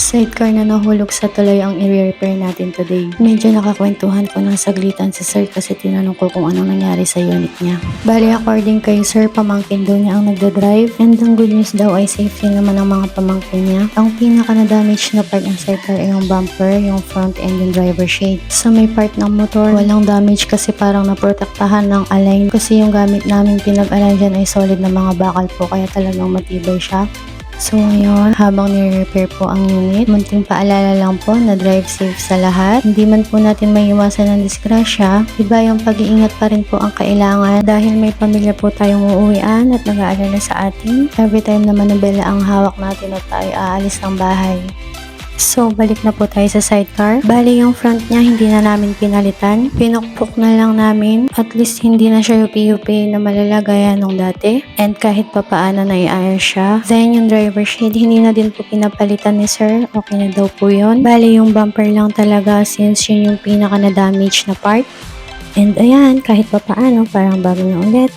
Sidecar na nahulog sa tulay ang i-repair natin today. Medyo nakakwentuhan ko ng saglitan sa sir kasi tinanong ko kung anong nangyari sa unit niya. Bali according kay sir, pamangkin daw niya ang nagdadrive and ang good news daw ay safety naman ang mga pamangkin niya. Ang pinaka na damage na part ng sidecar ay yung bumper, yung front and yung driver shade. Sa may part ng motor, walang damage kasi parang naprotektahan ng align kasi yung gamit namin pinag-align dyan ay solid na mga bakal po kaya talagang matibay siya. So ngayon, habang nire-repair po ang unit, munting paalala lang po na drive safe sa lahat. Hindi man po natin maiwasan ng disgrasya, iba yung pag-iingat pa rin po ang kailangan dahil may pamilya po tayong uuwian at nag-aalala sa atin. Every time na manubela ang hawak natin at tayo aalis ng bahay. So, balik na po tayo sa sidecar. Bali, yung front niya hindi na namin pinalitan. Pinukpok na lang namin. At least hindi na siya yupi-yupi na malala gaya nung dati. And kahit pa paano naiayos siya. Then, yung driver shade, hindi na din po pinapalitan ni sir. Okay na daw po yun. Bali, yung bumper lang talaga since yun yung pinaka na damage na part. And ayan, kahit pa paano, parang bago na ulit.